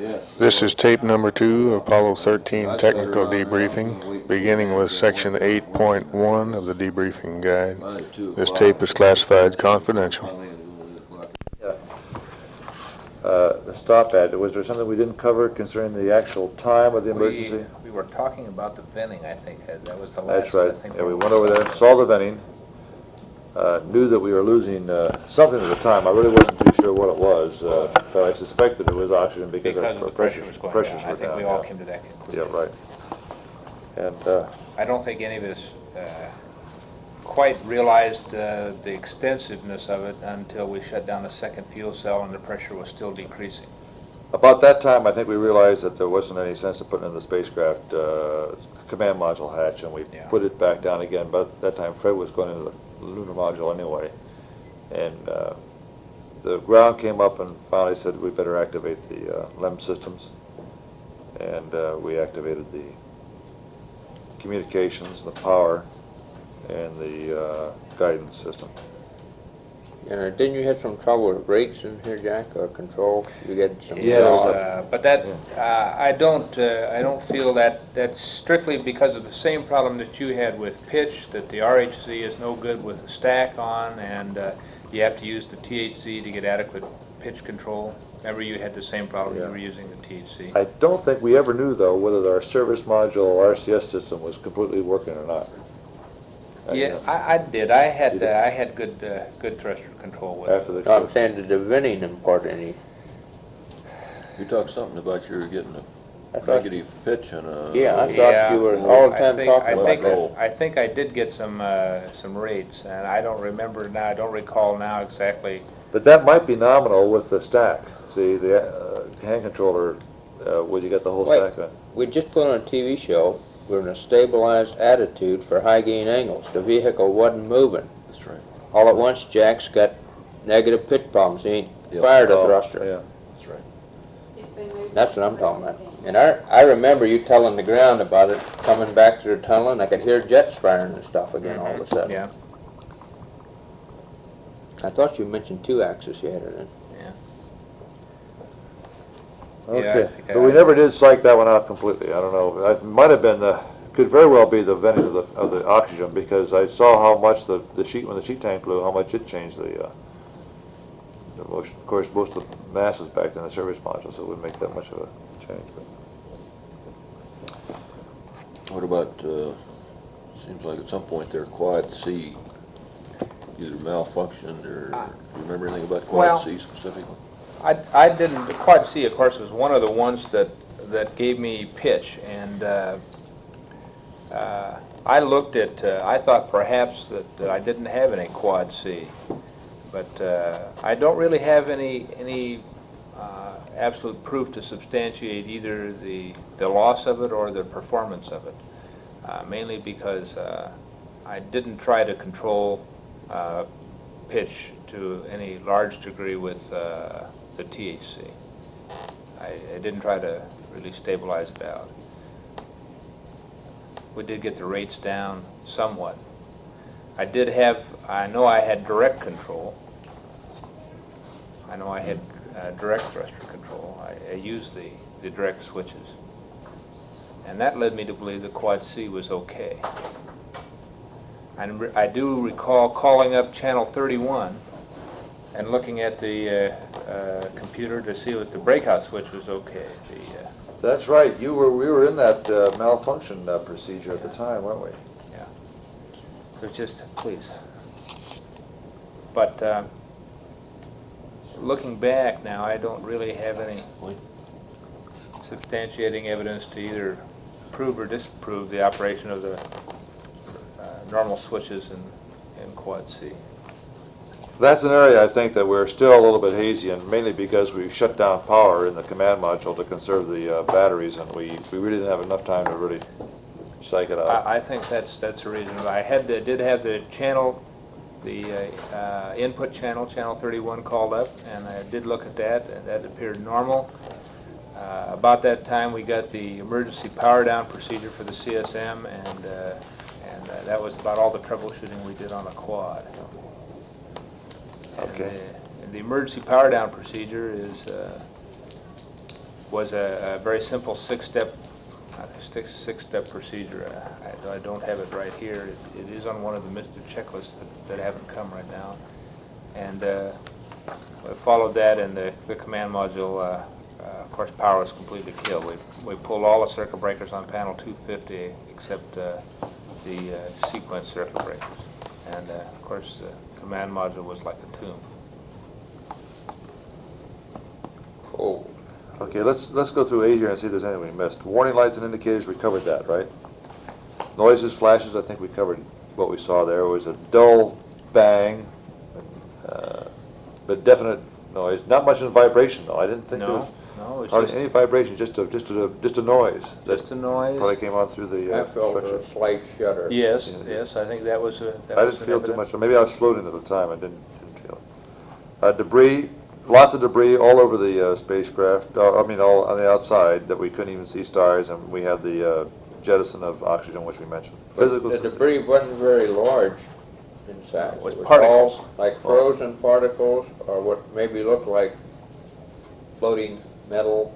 Yes. This is tape number 2, Apollo 13 Technical Debriefing, beginning with section 8.1 of the debriefing guide. This tape is classified confidential. Yeah. The stop at, was there something we didn't cover concerning the actual time of the emergency? We were talking about the venting, I think. That was the last. That's right. I think Yeah, we went over there, saw the venting, knew that we were losing something at the time. I really wasn't too sure what it was, but I suspected it was oxygen because of our the pressure was going down. were I think down. we all came to that conclusion. Yeah, right. And I don't think any of us quite realized the extensiveness of it until we shut down the second fuel cell and the pressure was still decreasing. about that time, I think we realized that there wasn't any sense of putting in the spacecraft command module hatch, and we put it back down again. But at that time, Fred was going into the lunar module anyway, and the ground came up and finally said we better activate the LEM systems, and we activated the communications, the power, and the guidance system. Didn't you have some trouble with brakes in here, Jack, or control? You get some. Yeah, but that I don't feel that that's strictly because of the same problem that you had with pitch. That the RHC is no good with the stack on, and you have to use the THC to get adequate pitch control. Remember, you had the same problem. You were using the THC. I don't think we ever knew though whether our service module or RCS system was completely working or not. Yeah, I did. I had good thruster control with After it. the I'm saying, did the venting impart any? You talked something about you were getting a negative pitch and a... Yeah, I thought you were all the time talking about that. I think I did get some rates, and I don't remember now. I don't recall now exactly. But that might be nominal with the stack. See, the hand controller, would you get the whole stack on? We just put on a TV show. We're in a stabilized attitude for high gain angles. The vehicle wasn't moving. That's right. All at once, Jack's got negative pitch problems. He ain't fired a thruster. Yeah. That's right. That's what I'm talking about. And I remember you telling the ground about it, coming back through the tunnel, and I could hear jets firing and stuff again all of a sudden. Yeah. I thought you mentioned 2 axis you had it in. Okay, but we never did psych that one out completely. I don't know. It might have been could very well be the venting of the oxygen, because I saw how much the sheet, when the sheet tank blew, how much it changed the motion. Of course, most of the mass is back in the service module, so it wouldn't make that much of a change. But. What about, seems like at some point there, Quad C either malfunctioned or, do you remember anything about Quad C specifically? I didn't. The Quad C, of course, was one of the ones that gave me pitch, and I looked at. I thought perhaps that I didn't have any Quad C, but I don't really have any absolute proof to substantiate either the loss of it or the performance of it. Mainly because I didn't try to control pitch to any large degree with the THC. I didn't try to really stabilize it out. We did get the rates down somewhat. I know I had direct control. I know I had direct thruster control. I used the direct switches. And that led me to believe the Quad C was okay. I do recall calling up channel 31 and looking at the computer to see if the breakout switch was okay. That's right. We were in that malfunction procedure at the time, weren't we? Yeah. It was just, please. But looking back now, I don't really have any substantiating evidence to either prove or disprove the operation of the normal switches in Quad C. That's an area I think that we're still a little bit hazy, and mainly because we shut down power in the command module to conserve the batteries, and we really didn't have enough time to really psych it out. I think that's the reason. I did have the channel, the input channel 31 called up, and I did look at that, and that appeared normal. About that time, we got the emergency power down procedure for the CSM, and that was about all the troubleshooting we did on the quad. Okay. And the emergency power down procedure is was a very simple six-step procedure. I don't have it right here. It is on one of the MR checklists that haven't come right now. And we followed that, and the command module, of course, power was completely killed. We pulled all the circuit breakers on panel 250 except the sequence circuit breakers. And of course, the command module was like a tomb. Oh, Okay, let's go through 8 here and see if there's anything we missed. Warning lights and indicators, we covered that, right? Noises, flashes, I think we covered what we saw there. It was a dull bang, but definite noise. Not much in vibration, though. I didn't think there was No, it's hardly just, any vibration, just a noise. just a noise. Probably came on through the I felt structure. a slight shudder. Yes, Yeah. yes, I think that was a. I didn't feel too much. Maybe I was floating at the time. I didn't feel it. Debris, lots of debris all over the spacecraft. I mean, all on the outside that we couldn't even see stars, and we had the jettison of oxygen, which we mentioned. But Physical the sensation. debris wasn't very large inside. It was all particles. like frozen particles, or what maybe looked like floating metal,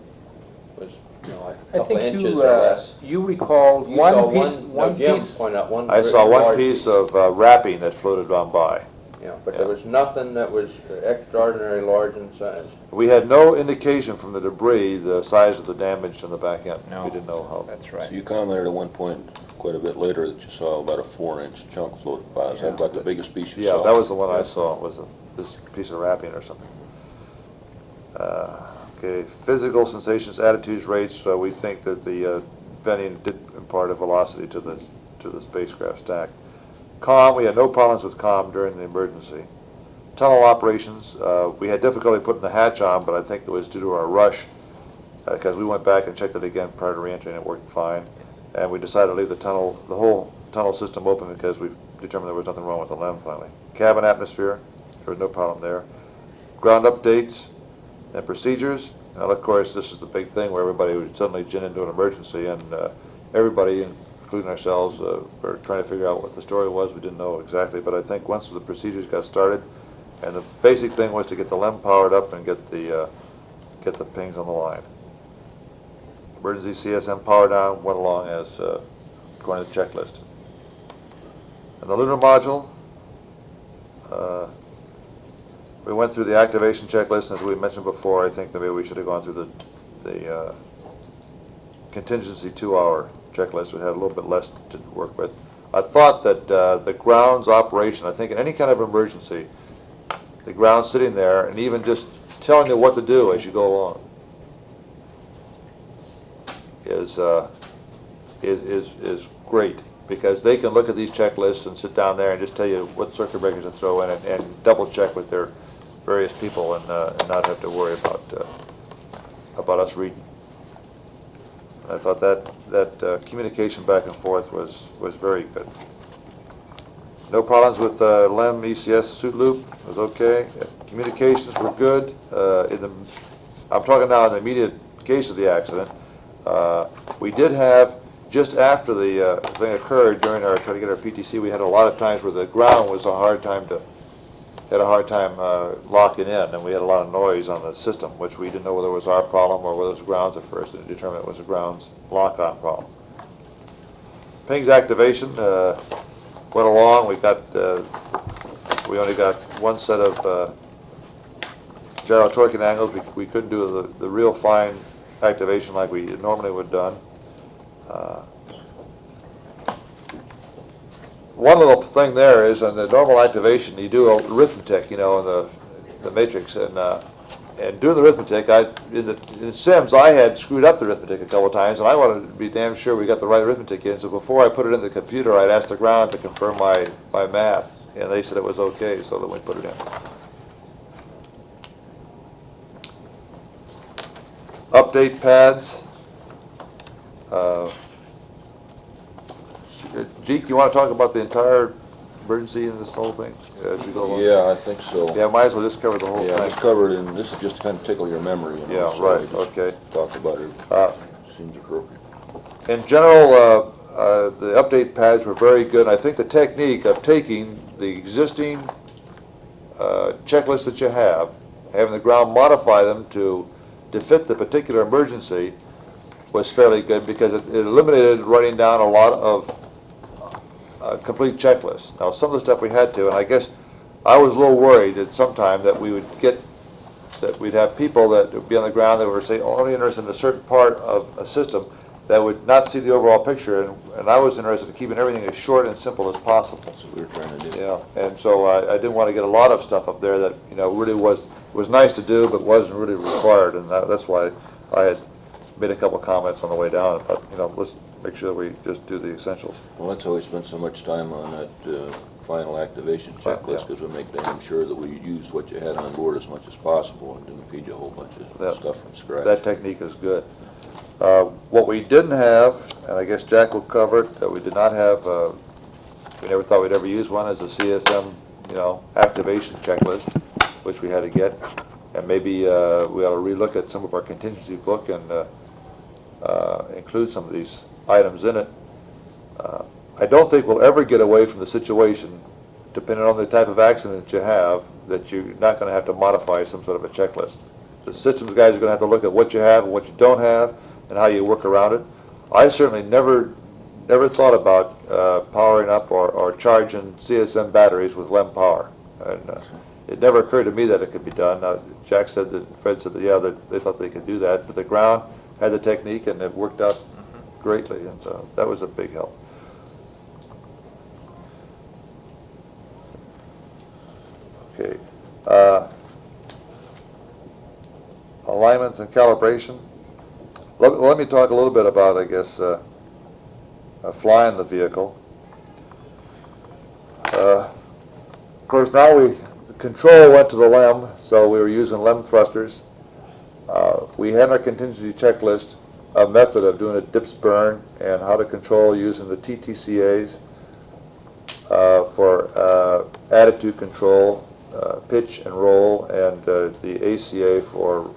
was, you know, like a I couple think inches you, or less. you recalled You saw one piece, no, Jim piece. pointed out one. I very saw one large piece of wrapping that floated on by. Yeah, but Yeah. there was nothing that was extraordinary large in size. We had no indication from the debris the size of the damage on the back end. No. We didn't know how. That's So right. you commented at one point, quite a bit later, that you saw about a 4-inch chunk floating by. Is Yeah. that about the biggest piece you Yeah, saw? that was the one I saw, was this piece of wrapping or something. Okay, physical sensations, attitudes, rates, we think that the venting did impart a velocity to the spacecraft stack. Comm, we had no problems with comm during the emergency. Tunnel operations, we had difficulty putting the hatch on, but I think it was due to our rush, because we went back and checked it again prior to re-entry and it worked fine. And we decided to leave the whole tunnel system open because we determined there was nothing wrong with the LEM finally. Cabin atmosphere, there was no problem there. Ground updates and procedures. Now, of course, this is the big thing where everybody would suddenly gin into an emergency, and everybody, including ourselves, were trying to figure out what the story was. We didn't know exactly, but I think once the procedures got started, and the basic thing was to get the LEM powered up and get the pings on the line. Emergency CSM power down went along as according to the checklist. And the lunar module, we went through the activation checklist, and as we mentioned before, I think that maybe we should have gone through the contingency 2-hour checklist. We had a little bit less to work with. I thought that the grounds operation, I think in any kind of emergency, the ground sitting there and even just telling you what to do as you go along is great, because they can look at these checklists and sit down there and just tell you what circuit breakers to throw in, and double check with their various people, and not have to worry about us reading. I thought that communication back and forth was very good. No problems with LEM ECS suit loop. It was okay. Communications were good. I'm talking now in the immediate case of the accident. We did have, just after the thing occurred, during our trying to get our PTC, we had a lot of times where the ground was had a hard time locking in, and we had a lot of noise on the system, which we didn't know whether it was our problem or whether it was grounds at first, and determined it was a grounds lock-on problem. Pings activation went along. We only got one set of gyro torquing angles. We couldn't do the real fine activation like we normally would have done. One little thing there is, on the normal activation, you do arithmetic, you know, in the matrix, and doing the arithmetic, in Sims, I had screwed up the arithmetic a couple of times, and I wanted to be damn sure we got the right arithmetic in, so before I put it in the computer, I'd ask the ground to confirm my math, and they said it was okay, so that we put it in. Update pads. Jeek, you want to talk about the entire emergency in this whole thing as we go along? Yeah, I think so. Yeah, might as well just cover the whole Yeah, thing. just cover it, and this is just to kind of tickle your memory, you know. Yeah, so right, we just okay. Talk about it. Seems appropriate. In general, the update pads were very good. I think the technique of taking the existing checklist that you have, having the ground modify them to to fit the particular emergency was fairly good because it eliminated writing down a lot of complete checklists. Now, some of the stuff we had to, and I guess I was a little worried at some time that we'd have people that would be on the ground that were, say, only interested in a certain part of a system that would not see the overall picture, and I was interested in keeping everything as short and simple as possible. That's what we were trying to do. Yeah, and so I didn't want to get a lot of stuff up there that, really was nice to do, but wasn't really required, and that's why I had made a couple comments on the way down about, let's make sure that we just do the essentials. Well, that's why we spent so much time on that final activation checklist, because we make damn sure that we used what you had on board as much as possible and didn't feed you a whole bunch of stuff from scratch. That technique is good. What we didn't have, and I guess Jack will cover it, that we did not have, we never thought we'd ever use one, is a CSM, activation checklist, which we had to get. And maybe we ought to relook at some of our contingency book and include some of these items in it. I don't think we'll ever get away from the situation, depending on the type of accident you have, that you're not going to have to modify some sort of a checklist. The systems guys are going to have to look at what you have and what you don't have and how you work around it. I certainly never thought about powering up or charging CSM batteries with LEM power. And it never occurred to me that it could be done. Jack said that, Fred said that, yeah, they thought they could do that, but the ground had the technique and it worked out greatly, and so that was a big help. Okay. Alignments and calibration. Let me talk a little bit about, I guess, flying the vehicle. Of course, now the control went to the LEM, so we were using LEM thrusters. We had in our contingency checklist a method of doing a dips burn and how to control using the TTCAs for attitude control, pitch and roll, and the ACA for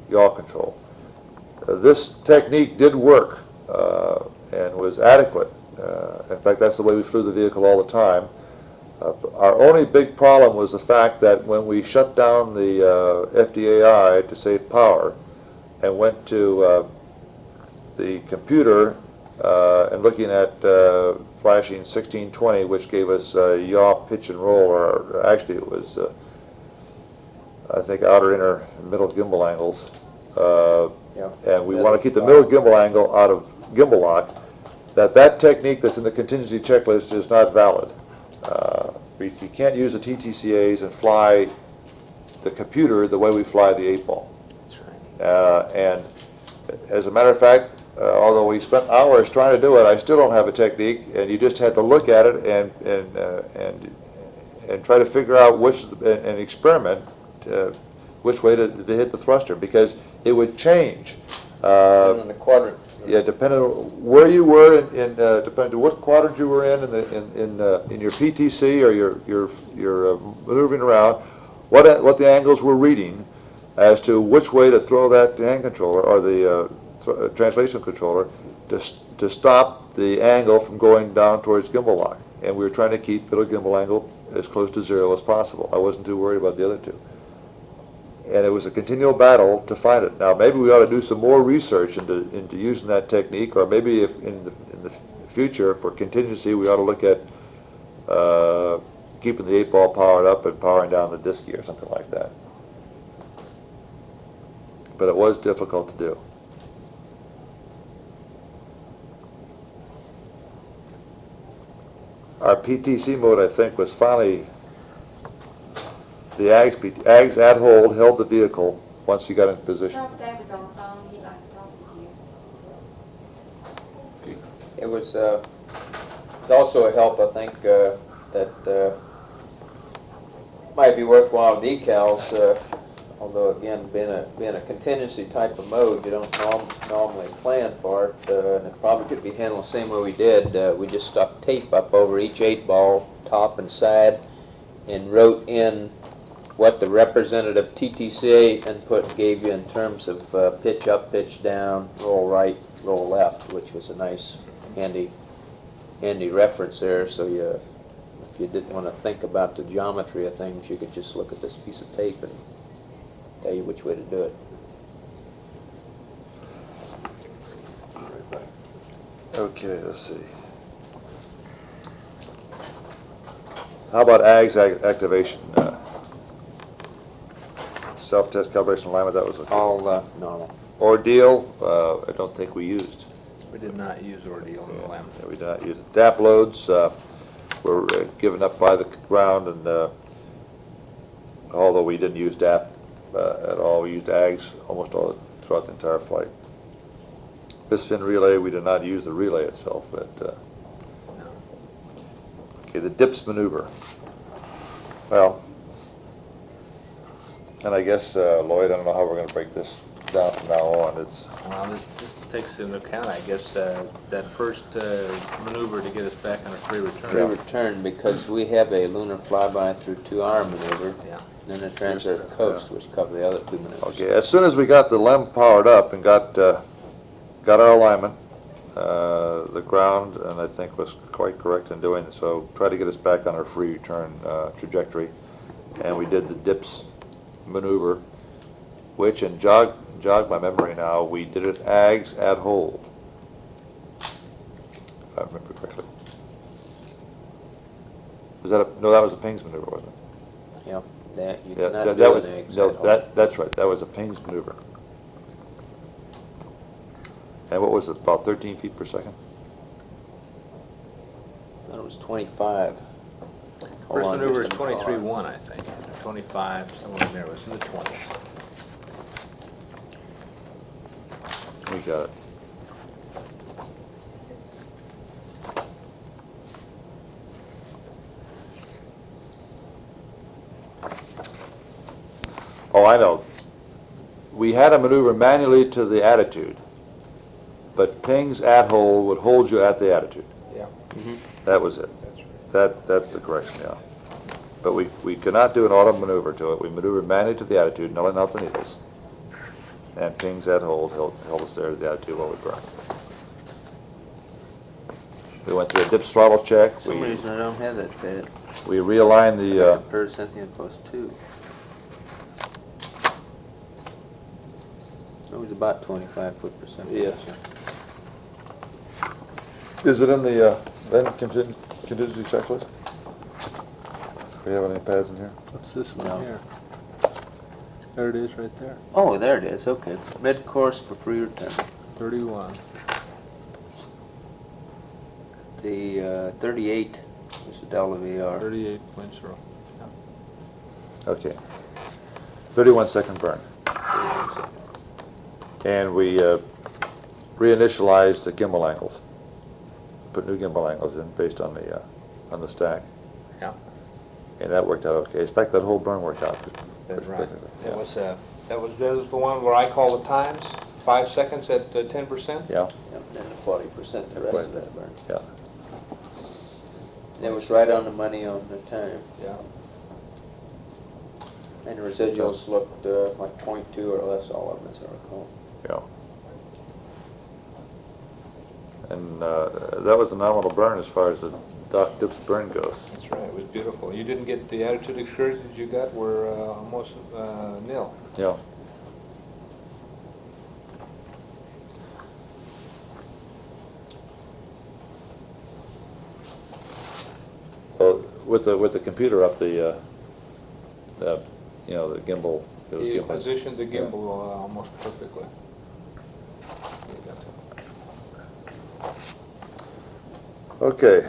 yaw control. This technique did work and was adequate. In fact, that's the way we flew the vehicle all the time. Our only big problem was the fact that when we shut down the FDAI to save power and went to the computer and looking at flashing 1620, which gave us yaw, pitch, and roll, or actually it was, I think, outer, inner, middle gimbal angles. And we want to keep the middle gimbal angle out of gimbal lock. That technique that's in the contingency checklist is not valid. You can't use the TTCAs and fly the computer the way we fly the 8-ball. And as a matter of fact, although we spent hours trying to do it, I still don't have a technique, and you just had to look at it and try to figure out and experiment which way to hit the thruster, because it would change. Depending on the quadrant. Yeah, depending on where you were, depending on what quadrant you were in your PTC or your maneuvering around, what the angles were reading as to which way to throw that hand controller or the translation controller to stop the angle from going down towards gimbal lock. And we were trying to keep middle gimbal angle as close to 0 as possible. I wasn't too worried about the other two. And it was a continual battle to find it. Now, maybe we ought to do some more research into using that technique, or maybe if in the future for contingency we ought to look at keeping the 8-ball powered up and powering down the disc or something like that. But it was difficult to do. Our PTC mode, I think, was finally, the AGS at hold held the vehicle once you got in position. Charles David's on the phone, he'd like to talk with you. It was also a help, I think, that might be worthwhile decals. Although again, being a contingency type of mode, you don't normally plan for it, and it probably could be handled the same way we did. We just stuck tape up over each 8-ball, top and side, and wrote in what the representative TTCA input gave you in terms of pitch up, pitch down, roll right, roll left, which was a nice, handy reference there. So if you didn't want to think about the geometry of things, you could just look at this piece of tape and tell you which way to do it. Okay, let's see. How about AGS activation? Self-test calibration alignment, that was okay. All normal. Ordeal, I don't think we used. We did not use Ordeal in the LAM. Yeah, we did not use it. DAP loads were given up by the ground, and although we didn't use DAP at all, we used AGS almost all throughout the entire flight. Piston relay, we did not use the relay itself, but okay, the dips maneuver. Well, and I guess Lloyd, I don't know how we're going to break this down from now on. It's Well, this takes into account, I guess, that first maneuver to get us back on a free return. Free return, because we have a lunar flyby through 2-hour maneuver, Yeah. and then a trans-earth coast, which cover the other 2 maneuvers. okay. As soon as we got the LEM powered up and got our alignment, the ground, and I think was quite correct in doing so, try to get us back on our free return trajectory, and we did the dips maneuver, which, and jog my memory now, we did it AGS at hold, if I remember correctly. Was that no? That was a pings maneuver, wasn't it? Yeah, that, you Yeah, cannot that do was, an egg no, set that's right. That was a pings maneuver. And what was it? About 13 feet per second. I thought it was 25. Hold First on maneuver is just a minute. 23-1, I think. 25, somewhere in there, it was in the 20s. We got it. Oh, I know. We had to maneuver manually to the attitude, but pings at hold would hold you at the attitude. Yeah. Mhm. That was it. That's right. That's the correction, yeah. But we could not do an auto maneuver to it. We maneuvered manually to the attitude, nulling out the needles. And pings at hold held us there to the attitude while we burned. We went through a dip throttle check. For some reason, I don't have that fed. We realigned the, Per Cynthia plus 2. It was about 25 foot per second. Yes. is it in the then contingency checklist? Do we have any pads in here? What's this one No. here? There it is right there, Oh, there it is, okay. Mid course for free return. 31. The 38 is the Delta VR. 38.0. Okay. 31 second burn. And we reinitialized the gimbal angles. Put new gimbal angles in based on the stack. Yeah. And that worked out okay. In fact, that whole burn worked out. That's pretty right. quickly. That was the one where I call the times, 5 seconds at 10%? Yeah. Yep, and the 40% the rest of that burn. Yeah. And it was right on the money on the time. Yeah. And the residuals looked like 0.2 or less, all of them, as I recall. Yeah. And that was a nominal burn as far as the Doc Dips burn goes. That's right, it was beautiful. You didn't get the attitude excursions you got were almost nil. Yeah. Well, with the computer up, the gimbal. It was You gimbal. positioned the gimbal almost perfectly. Okay.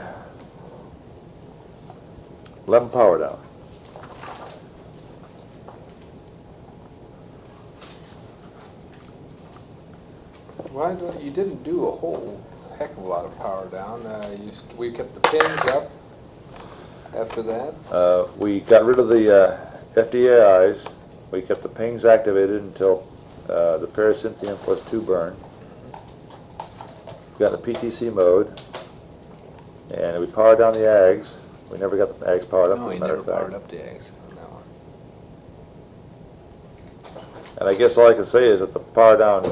Lemon power down. Well, you didn't do a whole heck of a lot of power down. We kept the pins up after that. We got rid of the FDAIs. We kept the pings activated until the paracynthium plus 2 burn. We got the PTC mode, and we powered down the AGS. We never got the AGS powered up, No, as a you matter never of fact. powered up the eggs on that one. And I guess all I can say is that the power down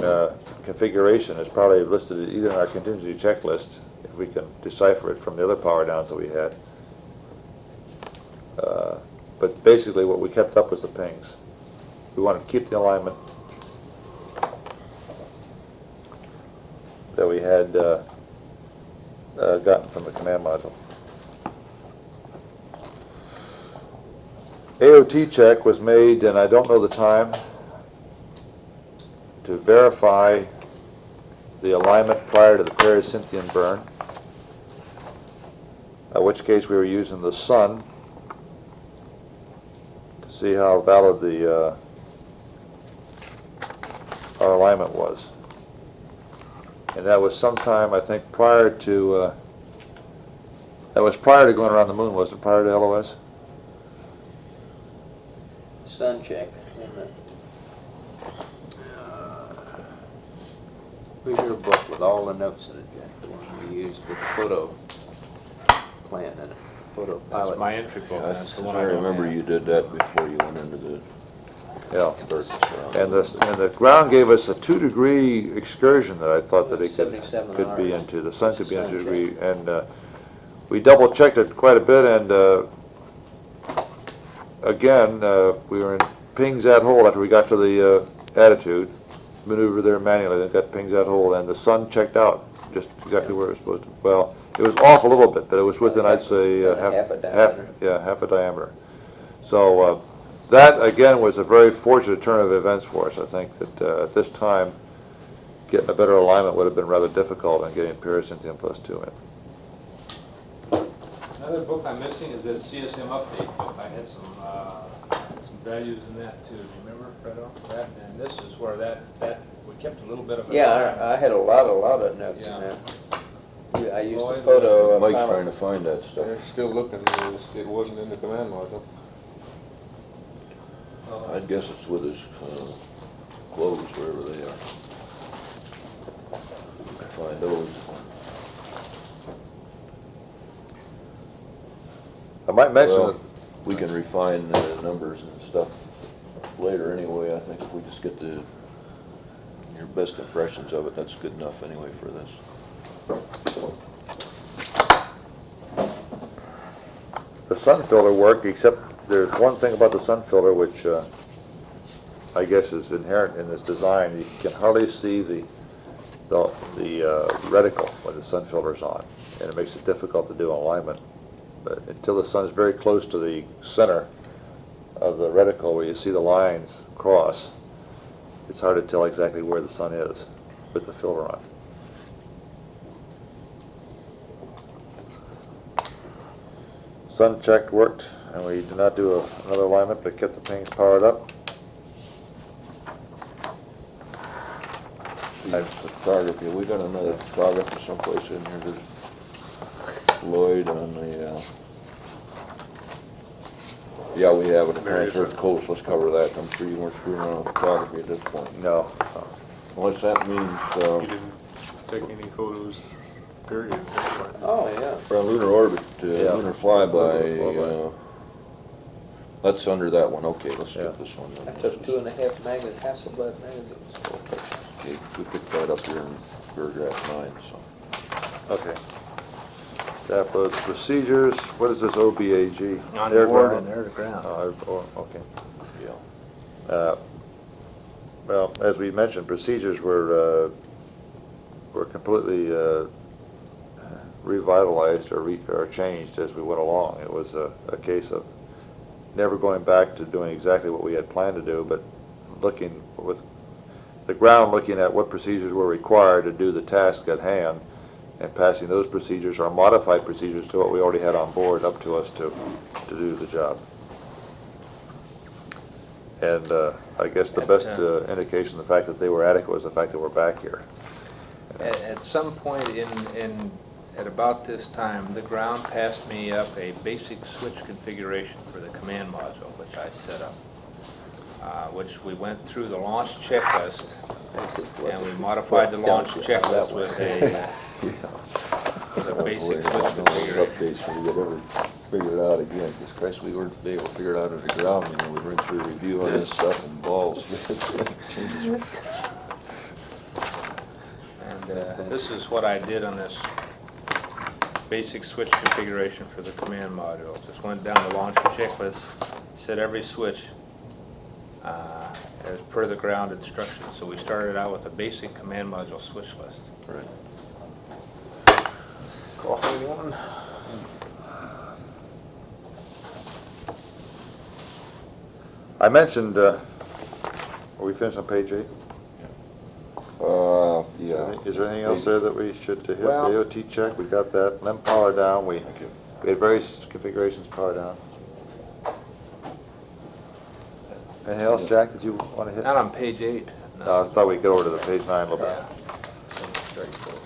configuration is probably listed either in our contingency checklist, if we can decipher it from the other power downs that we had. But basically what we kept up was the pings. We wanted to keep the alignment that we had gotten from the command module. AOT check was made, and I don't know the time, to verify the alignment prior to the pericynthian burn, in which case we were using the sun to see how valid our alignment was. And that was sometime, I think, prior to going around the moon, was it prior to LOS? Sun check. And where's your book with all the notes in it, Jack? The one we used with the photo plan in it, photo pilot. That's my entry book. That's the one I I don't remember have. you did that before you went into the Yeah. burst. And the ground gave us a 2-degree excursion that I thought that it 77 could be hours. into. The sun could be in a Sun 2-degree. And we double checked it quite a bit, and again, we were in pings at hole after we got to the attitude, maneuver there manually, then got pings at hole, and the sun checked out just exactly where it was supposed to. Well, it was off a little bit, but it was within, I'd say, half a diameter. half a diameter. So that, again, was a very fortunate turn of events for us. I think that at this time, getting a better alignment would have been rather difficult than getting pericynthium plus 2 in. Another book I'm missing is the CSM update book. I had some values in that too. Do you remember, Fredo? That, and this is where that we kept a little bit of a. Yeah, I had a lot of notes in Yeah. that. Yeah, I used the Lloyd, photo of Mike's pilot. trying to find that stuff. They're still looking, it wasn't in the command module. I'd guess it's with his clothes, wherever they are. I find those. I might mention Well, that we can refine the numbers and stuff later anyway. I think if we just get your best impressions of it, that's good enough anyway for this. the sun filter worked, except there's one thing about the sun filter which I guess is inherent in this design. You can hardly see the reticle when the sun filter's on, and it makes it difficult to do alignment. But until the sun is very close to the center of the reticle where you see the lines cross, it's hard to tell exactly where the sun is with the filter on. Sun checked worked, and we did not do another alignment, but kept the pings powered up. The photography, we got another photographer someplace in here, there's Lloyd on the, yeah, we have it, There it's is. Earth Coast, let's cover that. I'm sure you weren't screwing around with photography at this point. No. Unless that means, You didn't take any photos, period. Oh, yeah. for a lunar orbit, Yeah. lunar flyby, Lunar flyby. that's under that one, okay, let's Yeah. get this one. I took 2.5 Hasselblad magazines. Okay, we picked that up here in paragraph 9, so. Okay. That was procedures. What is this OBAG? On Air board ground? and air to ground. Okay. Yeah. Well, as we mentioned, procedures were completely revitalized or changed as we went along. It was a case of never going back to doing exactly what we had planned to do, but looking with the ground, looking at what procedures were required to do the task at hand, and passing those procedures or modified procedures to what we already had on board up to us to do the job. And I guess the best indication of the fact that they were adequate was the fact that we're back here. At some point at about this time, the ground passed me up a basic switch configuration for the command module, which I set up, which we went through the launch checklist, and we modified the launch checklist with a basic switch configuration. Updates when we get ever figured out again, because Christ, we weren't able to figure it out at the ground, we went through a review on this stuff and balls. And this is what I did on this basic switch configuration for the command module. Just went down the launch checklist, set every switch as per the ground instructions. So we started out with a basic command module switch list. Right. Coffee one. I mentioned, are we finished on page 8? Yeah. Is there anything else there that we should hit? The Well- AOT check, we got that. Lem power down, we had various configurations power down. Anything else, Jack, that you want to hit? Not on page 8. No, I thought we'd go over to the page 9 a little bit. Yeah. Straightforward.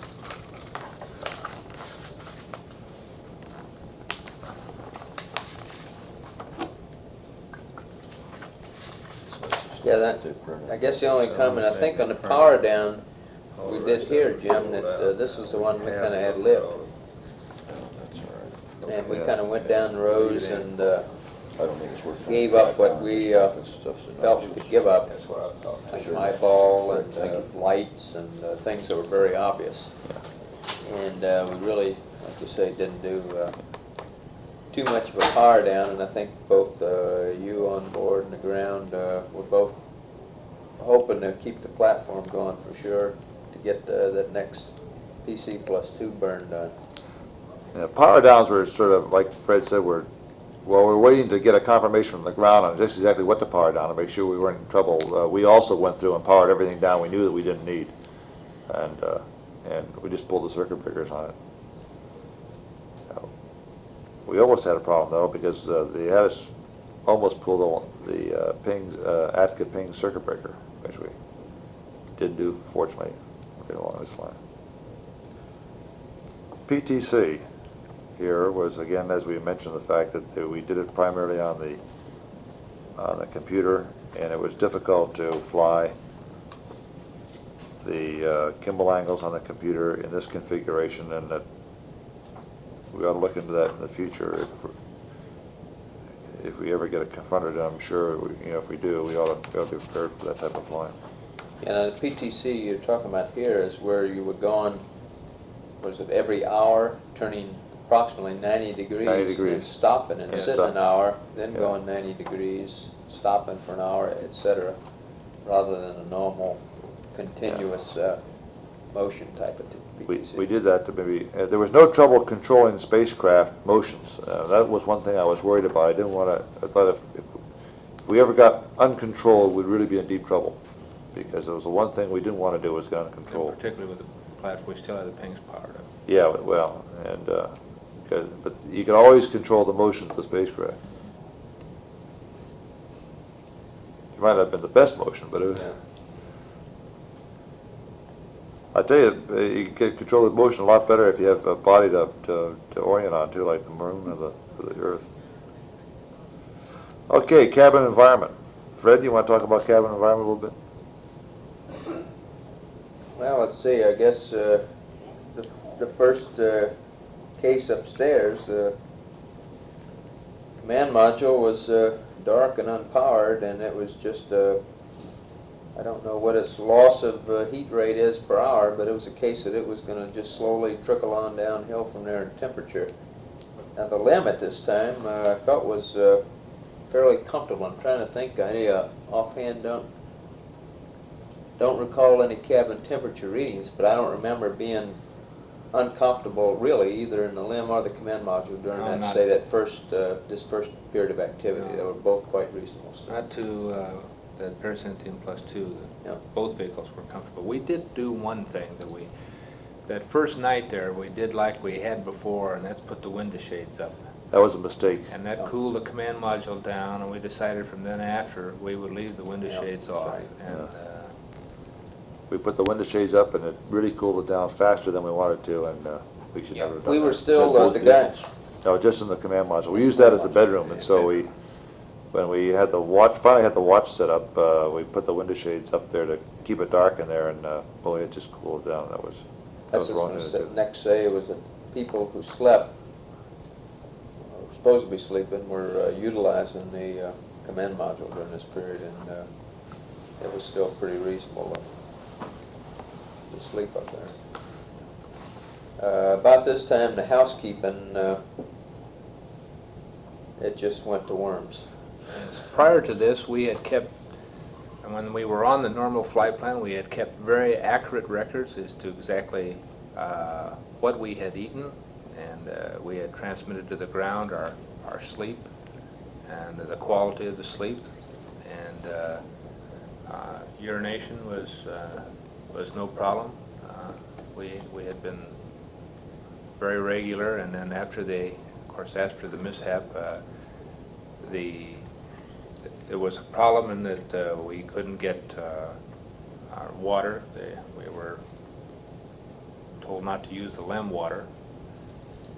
Yeah, that, I guess the only comment, I think on the power down, we did hear, Jim, that this was the one we kind of ad libbed. And we kind of went down the rows and I don't think it's worth. gave up what we felt we could give up, like eyeball and lights and things that were very obvious. And we really, like you say, didn't do too much of a power down, and I think both you on board and the ground were both hoping to keep the platform going for sure to get that next PC plus 2 burn done. Yeah, power downs were sort of, like Fred said, we're waiting to get a confirmation from the ground on just exactly what to power down to make sure we weren't in trouble. We also went through and powered everything down we knew that we didn't need, and we just pulled the circuit breakers on it. We almost had a problem though because they had us almost pull the pings, Atka ping circuit breaker, which we didn't do, fortunately, along this line. PTC here was, again, as we mentioned, the fact that we did it primarily on the computer, and it was difficult to fly the gimbal angles on the computer in this configuration, and that we ought to look into that in the future if we ever get it confronted. I'm sure, if we do, we ought to be prepared for that type of flying. And the PTC you're talking about here is where you were going, was it every hour, turning approximately 90 degrees, 90 degrees. and stopping and Yeah, sitting stop. an hour, then Yeah. going 90 degrees, stopping for an hour, etc., rather than a normal continuous motion type of PTC. We did that to maybe, there was no trouble controlling spacecraft motions. That was one thing I was worried about. I didn't want to, I thought if we ever got uncontrolled, we'd really be in deep trouble. Because it was the one thing we didn't want to do was get uncontrolled. Particularly with the platform, we still have the pings powered up. Yeah, well, and, but you can always control the motion of the spacecraft. It might not have been the best motion, but it was. Yeah. I tell you, you can control the motion a lot better if you have a body to orient on to, like the moon or the Earth. Okay, cabin environment. Fred, you want to talk about cabin environment a little bit? Well, let's see, I guess the first case upstairs, the command module was dark and unpowered, and it was just, I don't know what its loss of heat rate is per hour, but it was a case that it was going to just slowly trickle on downhill from there in temperature. Now the LEM at this time I felt was fairly comfortable. I'm trying to think, I offhand don't recall any cabin temperature readings, but I don't remember being uncomfortable really either in the LEM or the command module during No, not- this first period of activity. No. They were both quite reasonable. Not to the Paracenteum plus 2, Yeah. both vehicles were comfortable. We did do one thing that first night there, we did like we had before, and that's put the window shades up. That was a mistake. And that cooled the command module down, and we decided from then after, we would leave the window Yeah, shades that's off. right. And We put the window shades up, and it really cooled it down faster than we wanted to, and we should never have done We that. were still, both the guys, No, just in the command module. We used that as a bedroom, and so when we had the watch, finally had the watch set up, we put the window shades up there to keep it dark in there, and boy, it just cooled down. That was that's the what I wrong was thing going to to do. next say, was that people who slept, were supposed to be sleeping, were utilizing the command module during this period, and it was still pretty reasonable to sleep up there. About this time, the housekeeping, it just went to worms. prior to this, we had kept, and when we were on the normal flight plan, we had kept very accurate records as to exactly what we had eaten, and we had transmitted to the ground our sleep and the quality of the sleep, and urination was no problem. We had been very regular, and then after the mishap, there was a problem in that we couldn't get our water. We were told not to use the lem water,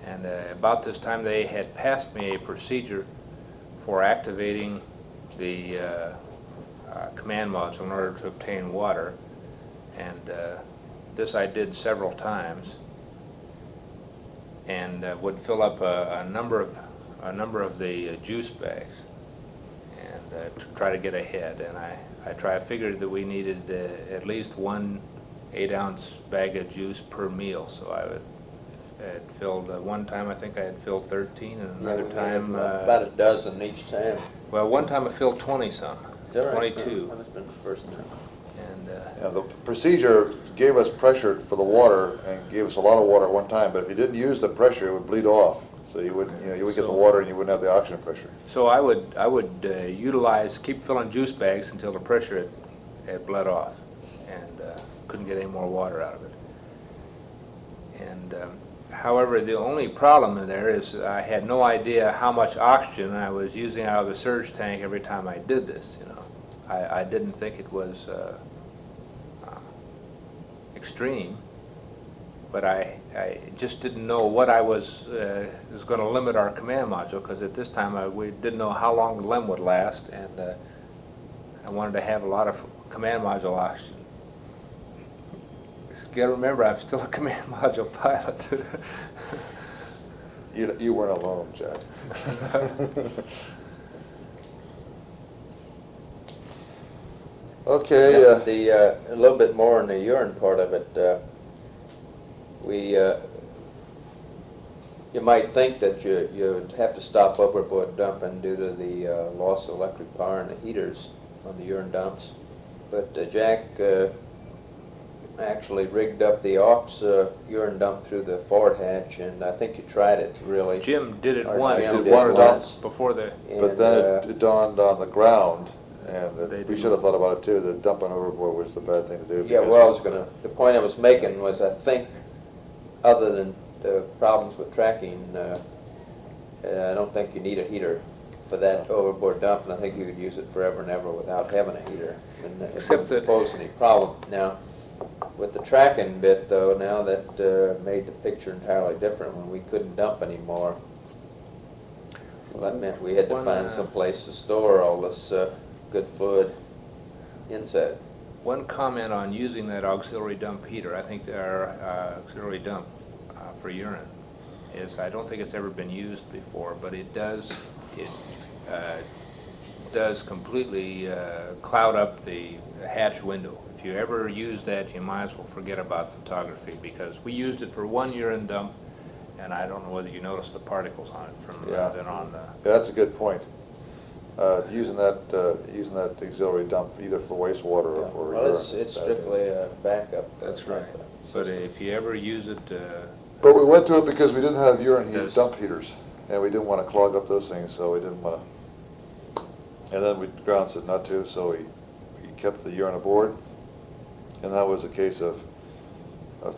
and about this time they had passed me a procedure for activating the command module in order to obtain water, and this I did several times, and would fill up a number of the juice bags, and to try to get ahead. And I figured that we needed at least 1 8-ounce bag of juice per meal. So I had filled one time. I think I had filled 13, and another time about a dozen each time. well, one time I filled 20-some, Is that right? 22. That must have been the first time. And Yeah, the procedure gave us pressure for the water and gave us a lot of water at one time, but if you didn't use the pressure, it would bleed off. So you would get the water and you wouldn't have the oxygen pressure. so I would keep filling juice bags until the pressure had bled off, and couldn't get any more water out of it. And however, the only problem in there is I had no idea how much oxygen I was using out of the surge tank every time I did this. You know, I didn't think it was extreme, but I just didn't know what I was going to limit our command module, because at this time we didn't know how long the LEM would last, and I wanted to have a lot of command module oxygen. You got to remember, I'm still a command module pilot. You weren't alone, Jack. Okay. A little bit more on the urine part of it. You might think that you'd have to stop overboard dumping due to the loss of electric power in the heaters on the urine dumps, but Jack actually rigged up the aux urine dump through the forward hatch, and I think you tried it, really. Jim did it Or once. Jim did one once. Before the. But And, then it dawned on the ground, and They we didn't- should have thought about it too, that dumping overboard was the bad thing to do. yeah, because- well, the point I was making was, I think, other than the problems with tracking, I don't think you need a heater for that overboard dump, and I think you could use it forever and ever without having a heater. And it Except wouldn't that- pose any problem. Now, with the tracking bit, though, now that made the picture entirely different when we couldn't dump anymore. Well, that meant we had to find some place to store all this good fluid inside. One comment on using that auxiliary dump heater, I think our auxiliary dump for urine is, I don't think it's ever been used before, but it does completely cloud up the hatch window. If you ever use that, you might as well forget about photography, because we used it for one urine dump, and I don't know whether you noticed the particles on it from then on. Yeah, that's a good point. Using that auxiliary dump either for wastewater or for Well, urine. it's strictly a backup. That's right. But if you ever use it, But we went to it because we didn't have urine Yes. dump heaters, and we didn't want to clog up those things, so we didn't want to. And then the ground said not to, so we kept the urine aboard, and that was a case of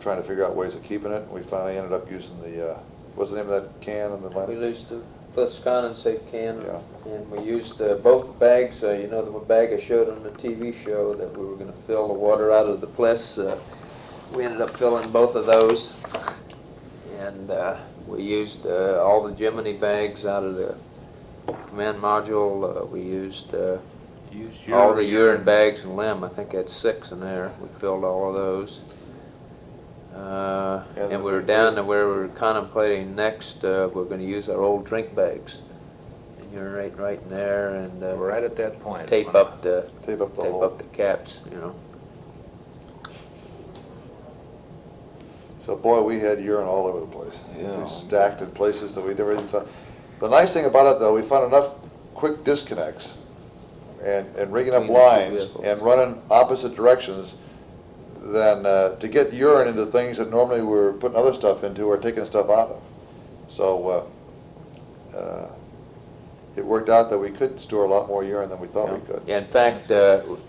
trying to figure out ways of keeping it. We finally ended up using the what's the name of that can in the We lamp? used the plus condensate can, Yeah. and we used both bags. You know, the bag I showed on the TV show that we were going to fill the water out of the plus. We ended up filling both of those, and we used all the Gemini bags out of the command module. We used all the urine bags and LEM. I think I had 6 in there. We filled all of those. And we were down to where we were contemplating next. We're going to use our old drink bags and urinate right in there, and right at that point. tape up the Tape up the hole. caps. You know. So boy, we had urine all over the place. Yeah. We stacked in places that we never even thought. The nice thing about it, though, we found enough quick disconnects and rigging up Between the two lines vehicles. and running opposite directions than to get urine into things that normally we're putting other stuff into or taking stuff out of. So it worked out that we could store a lot more urine than we thought we could. Yeah, in fact,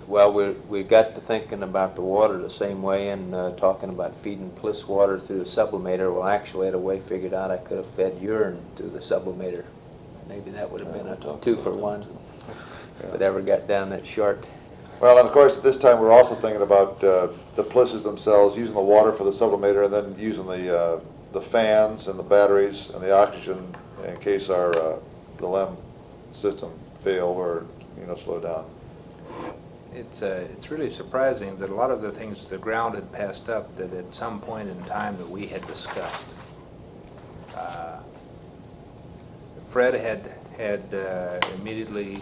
well, we got to thinking about the water the same way and talking about feeding Bliss water through the sublimator. Well, actually, at a way figured out I could have fed urine through the sublimator. Maybe that would have been a 2-for-1 if it ever got down that short. Well, and of course, at this time, we're also thinking about the plisses themselves, using the water for the sublimator, and then using the fans and the batteries and the oxygen in case our the LEM system fail or slow down. It's really surprising that a lot of the things the ground had passed up that at some point in time that we had discussed. Fred had immediately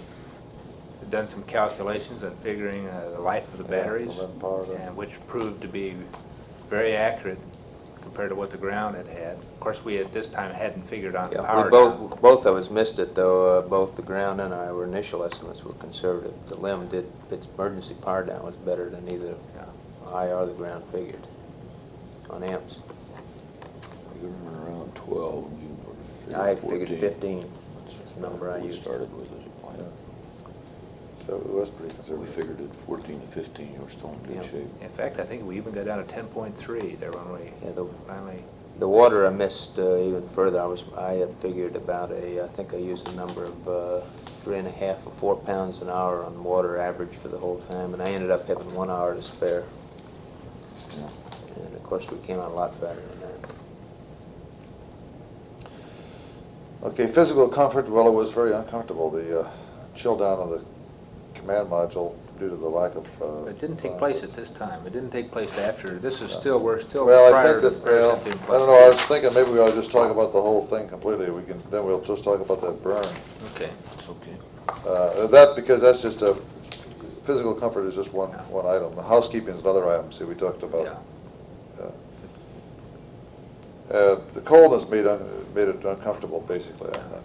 done some calculations on figuring the life of the batteries, and which proved to be very accurate compared to what the ground had had. Of course, we at this time hadn't figured on Yeah, power. we both of us missed it, though. Both the ground and our initial estimates were conservative. The LEM did its emergency power down was better than either I or the ground figured on amps. You were around 12. I figured 15. That's the number I we used. started with as a plan. So it was pretty So we conservative. figured at 14 and 15, you were still in good Yeah. shape. In fact, I think we even got down to 10.3 there when we Yeah, finally. the water I missed even further. I had figured about I think I used a number of 3.5 or 4 pounds an hour on water average for the whole time, and I ended up having 1 hour to spare. Yeah. And of course, we came out a lot better than that. Okay, physical comfort, well, it was very uncomfortable. The chill down of the command module due to the lack of... It didn't take place at this time. It didn't take place after. This is still, we're still Well, I prior think to that, well, being I don't know, I was thinking maybe we ought to just talk about the whole thing completely. Then we'll just talk about that burn. Okay. It's okay. Because that's just physical comfort is just one item. The housekeeping is another item, see, we talked about. Yeah. The coldness made it uncomfortable, basically, I think.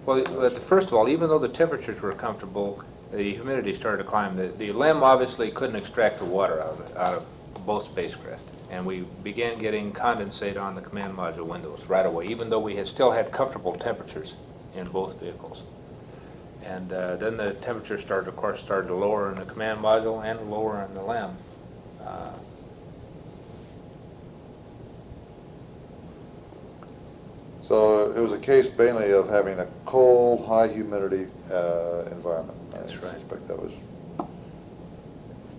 Well, first of all, even though the temperatures were comfortable, the humidity started to climb. The LEM obviously couldn't extract the water out of both spacecraft, and we began getting condensate on the command module windows right away, even though we had still had comfortable temperatures in both vehicles. And then the temperature started to lower in the command module and lower in the LEM. So it was a case mainly of having a cold, high humidity environment. That's right. I suspect that was...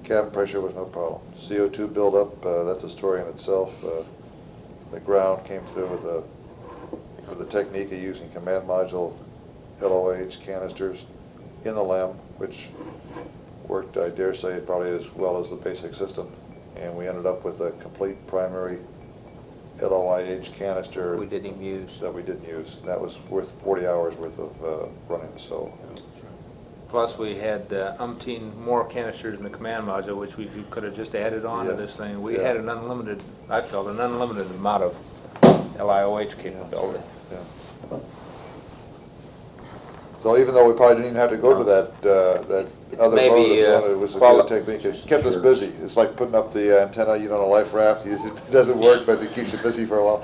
Cabin pressure was no problem. CO2 buildup, that's a story in itself. The ground came through with the technique of using command module LOH canisters in the LEM, which worked, I dare say, probably as well as the basic system. And we ended up with a complete primary LOIH canister We didn't even use. that we didn't use. That was worth 40 hours worth of running, so. Plus, we had umpteen more canisters in the command module, which we could have just added on to Yeah. this thing. We Yeah. had an unlimited, I felt, an unlimited amount of LIOH capability. Yeah. So even though we probably didn't even have to go to that It's other maybe, mode, it was a follow- good technique. It kept us busy. It's like putting up the antenna, on a life raft. It doesn't work, but it keeps you busy for a while.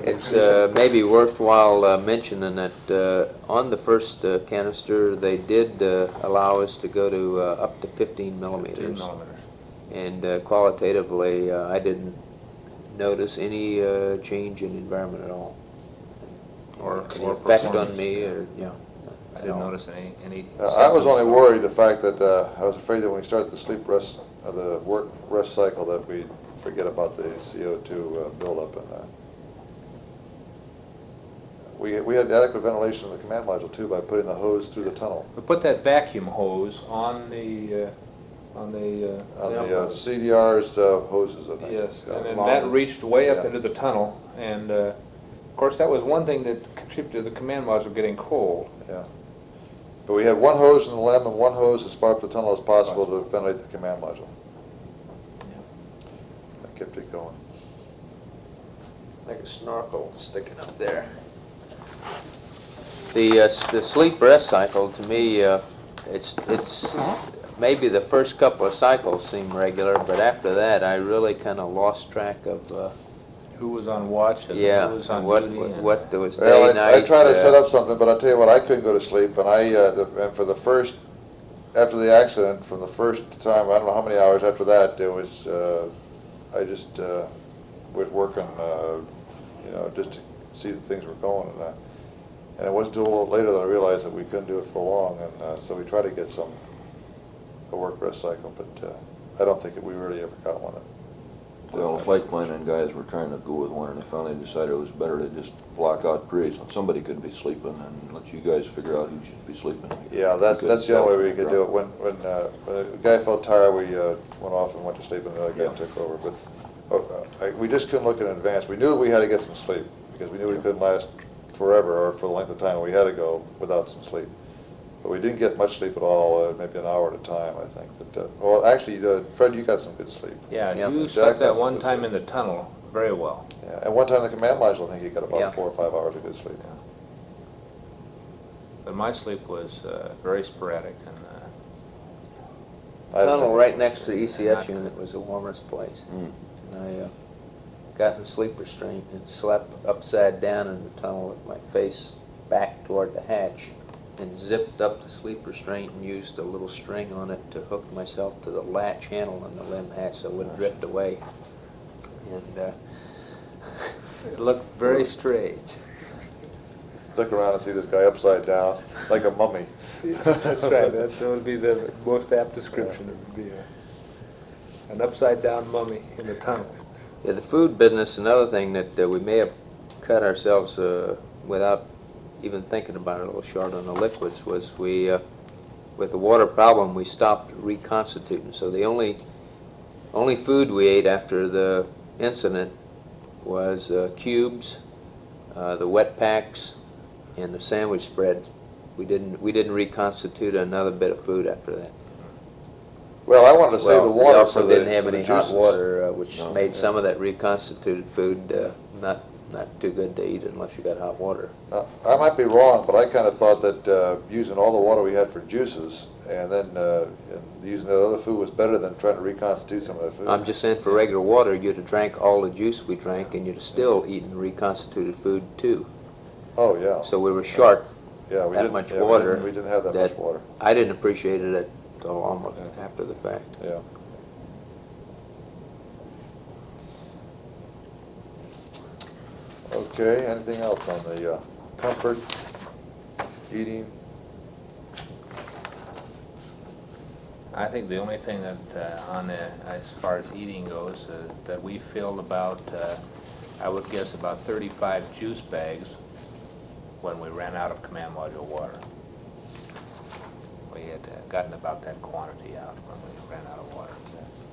It's maybe worthwhile mentioning that on the first canister, they did allow us to go to up to 15 millimeters. 15 millimeters. And qualitatively, I didn't notice any change in environment at all. Or Effect performance. on me, or, I didn't notice any. I was only worried the fact that I was afraid that when we start the sleep rest, the work rest cycle, that we'd forget about the CO2 buildup. And we had adequate ventilation in the command module too by putting the hose through the tunnel. We put that vacuum hose on the On the CDR's hoses, I think. yes, Yeah. and then that reached way up Yeah. into the tunnel, and of course that was one thing that contributed to the command module getting cold. Yeah. But we had one hose in the LEM and one hose as far up the tunnel as possible to ventilate the command module. That kept it going. like a snorkel sticking up there. The sleep rest cycle, to me, it's maybe the first couple of cycles seem regular, but after that I really kind of lost track of who was on watch and Yeah, who was on and what, duty. what there was day, Well, night. I tried to set up something, but I'll tell you what, I couldn't go to sleep, and and for the first, after the accident, from the first time, I don't know how many hours after that, there was, I just, was working, you know, just to see that things were going, and it wasn't until a little later that I realized that we couldn't do it for long, and so we tried to get a work rest cycle, but I don't think that we really ever got one. Well, the flight planning guys were trying to go with one, and they finally decided it was better to just block out periods when somebody could be sleeping and let you guys figure out who should be sleeping. Yeah, that's the only way we could do it. When the guy felt tired, we went off and went to sleep, and the other guy took over. But we just couldn't look in advance. We knew we had to get some sleep because we knew we couldn't last forever or for the length of time we had to go without some sleep. But we didn't get much sleep at all, maybe an hour at a time, I think. Well, actually, Fred, you got some good sleep. Yeah, Yeah. you Jack slept that got some one good time sleep. in the tunnel very well. Yeah, and one time in the command module, I think you got about Yeah. 4 or 5 hours of good sleep. But my sleep was very sporadic, and Tunnel right next to the ECS unit was the warmest place. Mm. And I got in sleep restraint and slept upside down in the tunnel with my face back toward the hatch and zipped up the sleep restraint and used a little string on it to hook myself to the latch handle on the limb hatch so it wouldn't drift away. And it looked very strange. Look around and see this guy upside down, like a mummy. That's right. That would be the most apt description. It would be an upside-down mummy in the tunnel. yeah, the food business, another thing that we may have cut ourselves without even thinking about it, a little short on the liquids, was we, with the water problem, we stopped reconstituting. So the only food we ate after the incident was cubes, the wet packs, and the sandwich spread. We didn't reconstitute another bit of food after that. Well, I wanted to save the water we also for the didn't have for the any hot juices. water, which No. made some of that reconstituted food not too good to eat unless you got hot water. I might be wrong, but I kind of thought that using all the water we had for juices and then using the other food was better than trying to reconstitute some of that food. I'm just saying, for regular water, you'd have drank all the juice we drank, and you'd have still eaten reconstituted food too. Oh, yeah. So we were short. Yeah, we that didn't, much yeah, water we didn't have that much water. I didn't appreciate it until almost after the fact. Yeah. Okay, anything else on the comfort, eating? I think the only thing that as far as eating goes, that we filled about, I would guess about 35 juice bags when we ran out of command module water. We had gotten about that quantity out when we ran out of water.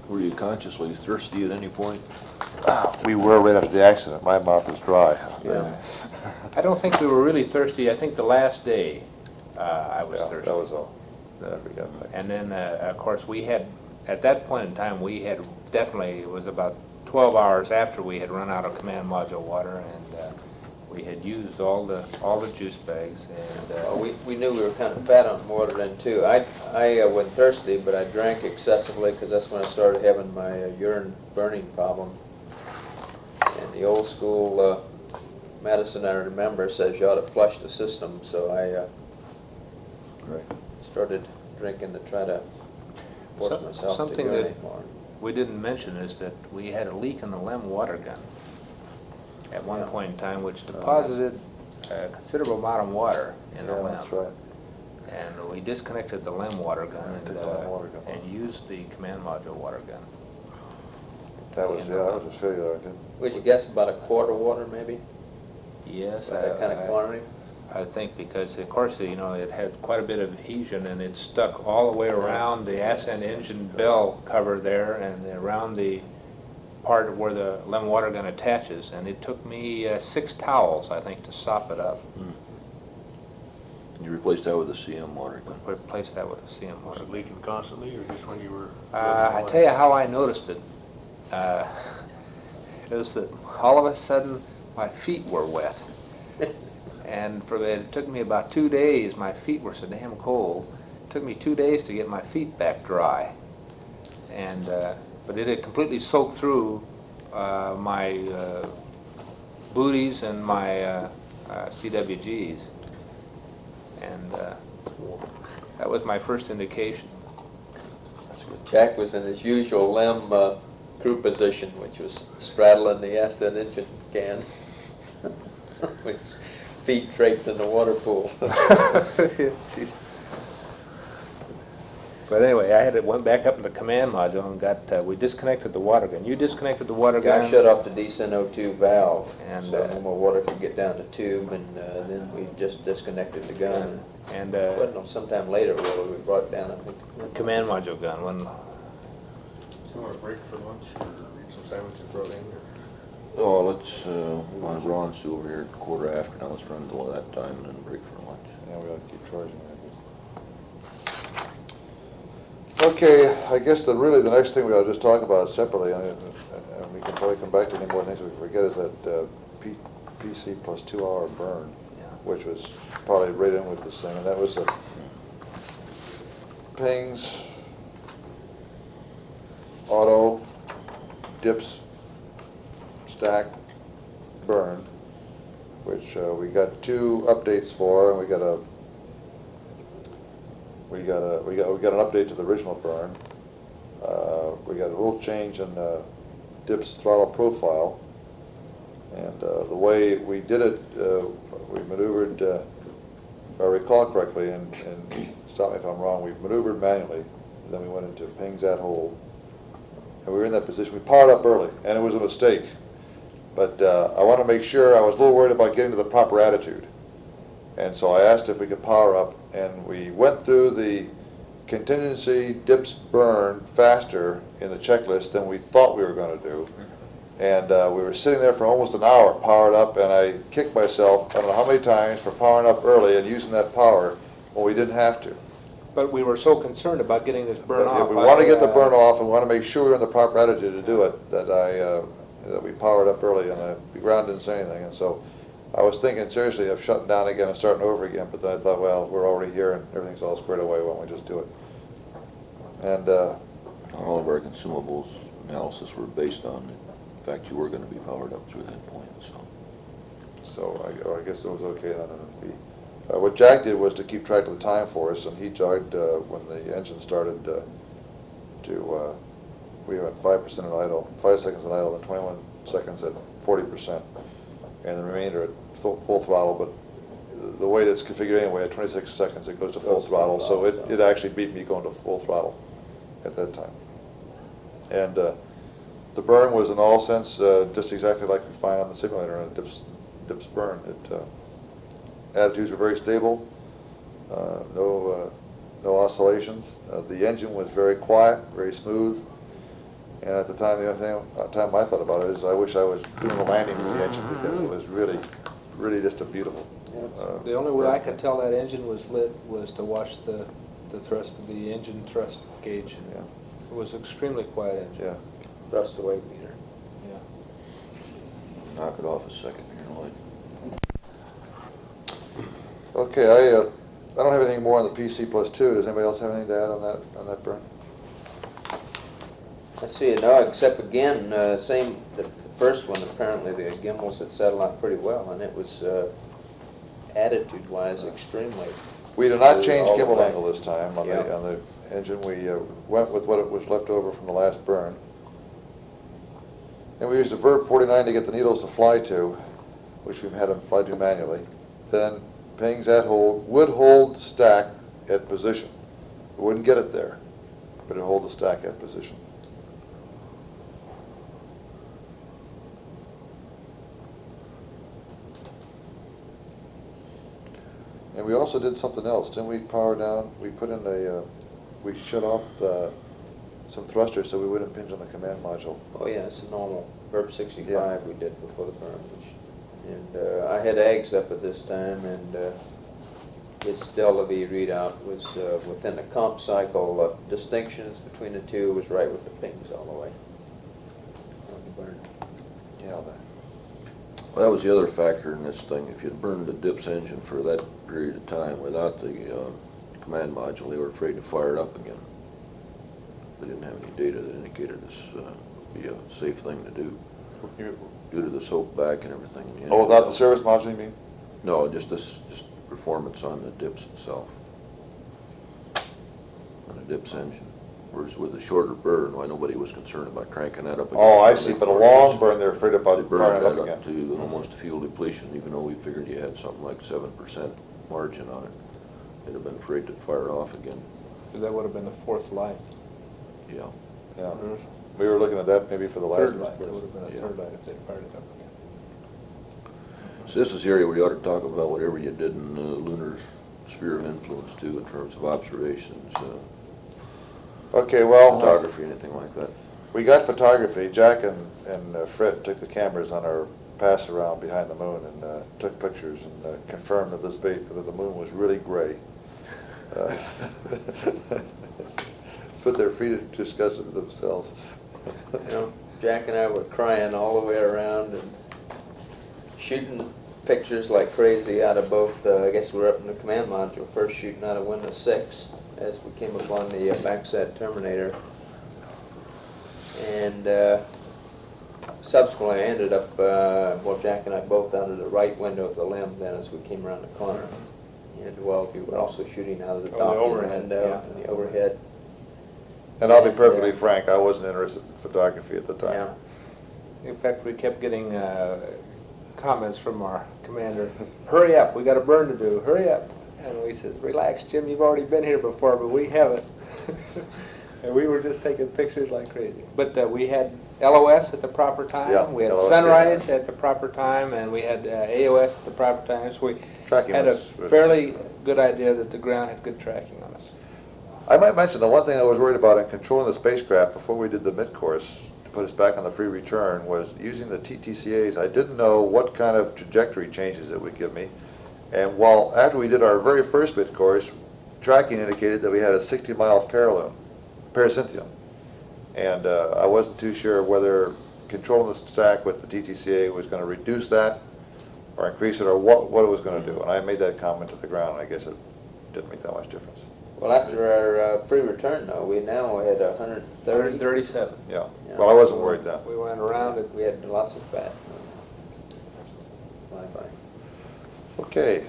Were you consciously thirsty at any point? We were right after the accident. My mouth is dry. Yeah. I don't think we were really thirsty. I think the last day I was Yeah, thirsty. that was all. Then we got back. And then, of course, we had, at that point in time, we had definitely, it was about 12 hours after we had run out of command module water, and we had used all the juice bags, and We knew we were kind of fat on water then too. I wasn't thirsty, but I drank excessively because that's when I started having my urine burning problem. And the old school medicine I remember says you ought to flush the system, so I Right. started drinking to try to force myself to something urinate more. we didn't mention is that we had a leak in the LEM water gun at one Yeah. point in time, which deposited a considerable amount of water in the Yeah, LEM. that's right. And we disconnected the LEM water gun Took the LEM water gun and off. used the command module water gun. That was a failure. I didn't. Would you guess about a quart of water maybe? Yes, About that kind of quantity? I think because, of course, you know, it had quite a bit of adhesion, and it stuck all the way around the ascent engine bell cover there and around the part where the LEM water gun attaches, and it took me 6 towels, I think, to sop it up. You replaced that with a CM water gun. Replaced that with a CM Was water it gun. leaking constantly, or just when you were? I tell you how I noticed it. It was that all of a sudden my feet were wet. And it took me about 2 days. My feet were so damn cold. It took me 2 days to get my feet back dry. And but it had completely soaked through my booties and my CWGs. And that was my first indication. Jack was in his usual limb crew position, which was straddling the ascent engine can, with his feet draped in the water pool. Jeez. But anyway, went back up in the command module and we disconnected the water gun. You disconnected the water gun? Guy shut off the descent O2 valve, And, so no more water could get down the tube, and then we just disconnected the gun. And Well, sometime later, we brought it down, I think. command module gun. When You want a break for lunch or eat some sandwiches brought in? Oh, let's, Ron's still over here at 1/4 now, let's run until that time and then break for lunch. Yeah, we gotta keep charging that. Okay, I guess really the next thing we ought to just talk about separately, and we can probably come back to any more things we forget, is that PC plus 2 hour burn, which was probably right in with this thing, and that was a pings, auto, dips, stack, burn, which we got 2 updates for, and we got an update to the original burn. We got a little change in dips throttle profile, and the way we did it, we maneuvered, if I recall correctly, and stop me if I'm wrong, we maneuvered manually, and then we went into pings at hold, and we were in that position. We powered up early, and it was a mistake, but I want to make sure. I was a little worried about getting to the proper attitude, and so I asked if we could power up, and we went through the contingency dips burn faster in the checklist than we thought we were going to do. And we were sitting there for almost an hour powered up, and I kicked myself, I don't know how many times, for powering up early and using that power when we didn't have to. But we were so concerned about getting this burn But off. if we want to get the burn off and want to make sure we're in the proper attitude to do it, that we powered up early, and the ground didn't say anything. And so I was thinking seriously of shutting down again and starting over again, but then I thought, well, we're already here and everything's all squared away, why don't we just do it? And All of our consumables analysis were based on the fact you were going to be powered up through that point, so I guess it was okay then. What Jack did was to keep track of the time for us, and he jogged when the engine started we were at 5% at idle, 5 seconds at idle, then 21 seconds at 40%, and the remainder at full throttle. But the way that's configured anyway, at 26 seconds it goes to full throttle, so it actually beat me going to full throttle at that time. And the burn was in all sense just exactly like we find on the simulator, and it dips burn. Attitudes were very stable, no oscillations. The engine was very quiet, very smooth. And at the time, the only time I thought about it is I wish I was doing the landing with the engine, because it was really just a beautiful. The only way I could tell that engine was lit was to watch the engine thrust gauge. Yeah. It was extremely quiet engine. Yeah. Thrust to weight meter. Yeah. Knock it off a second here, Lloyd. Okay, I don't have anything more on the PC plus 2. Does anybody else have anything to add on that burn? I see it now, except again, the first one, apparently the gimbals had settled out pretty well, and it was attitude-wise extremely. We did not smooth change all the gimbal way. angle this time on Yeah. the engine. We went with what was left over from the last burn. And we used a verb 49 to get the needles to fly to, which we've had them fly to manually. Then pings at hold would hold the stack at position. It wouldn't get it there, but it would hold the stack at position. And we also did something else. Didn't we power down? We put in we shut off some thrusters so we wouldn't impinge on the command module. Oh yeah, it's a normal Verb 65 Yeah. we did before the burn. And I had eggs up at this time, and its delta V readout was within the comp cycle. Distinctions between the two was right with the pings all the way on the burn. Yeah. Well, that was the other factor in this thing. If you'd burned the DIPS engine for that period of time without the command module, they were afraid to fire it up again. They didn't have any data that indicated this would be a safe thing to do. due to the soak back and everything. the Oh, engine without the does. service module, you mean? No, just performance on the dips itself. On the dips engine. Whereas with a shorter burn, why nobody was concerned about cranking that up. Oh, I again. see, but a long burn, they're afraid They about burned firing that up up again. to almost fuel depletion, even though we figured you had something like 7% margin on it. They'd have been afraid to fire it off again. That would have been the fourth light. Yeah. Yeah, we were looking at that maybe for the last Third light, it would have been a Yeah. third light if they fired it up again. So this is the area where you ought to talk about whatever you did in Lunar's sphere of influence too, in terms of observations, Okay, well, photography, anything like that. we got photography. Jack and Fred took the cameras on our pass around behind the moon and took pictures and confirmed that that the moon was really gray. But they're free to discuss it themselves. You know, Jack and I were crying all the way around and shooting pictures like crazy out of both, I guess we were up in the command module, first shooting out of Windows 6 as we came upon the backside terminator. And subsequently I ended up, well, Jack and I both out of the right window of the limb then as we came around the corner. And well, we were also shooting out of the Oh, the docking overhead, window yeah. and the overhead. And I'll be perfectly frank, I wasn't interested in photography at the time. Yeah. In fact, we kept getting comments from our commander, hurry up, we got a burn to do, hurry up. And we said, relax, Jim, you've already been here before, but we haven't. And we were just taking pictures like crazy. But we had LOS at the proper time, Yeah, we had LOS, sunrise at the proper time, and we had AOS at the proper time. So we Tracking had a was fairly good idea that the ground had good tracking on us. I might mention the one thing I was worried about in controlling the spacecraft before we did the mid-course to put us back on the free return was using the TTCAs. I didn't know what kind of trajectory changes it would give me. And while after we did our very first mid-course, tracking indicated that we had a 60-mile parasynthium. And I wasn't too sure whether controlling the stack with the TTCA was going to reduce that or increase it or what it was going to do. And I made that comment to the ground. I guess it didn't make that much difference. Well, after our free return, though, we now had 130. 137. Yeah. Well, I wasn't worried then. We went around it. We had lots of fat. Bye-bye. Okay.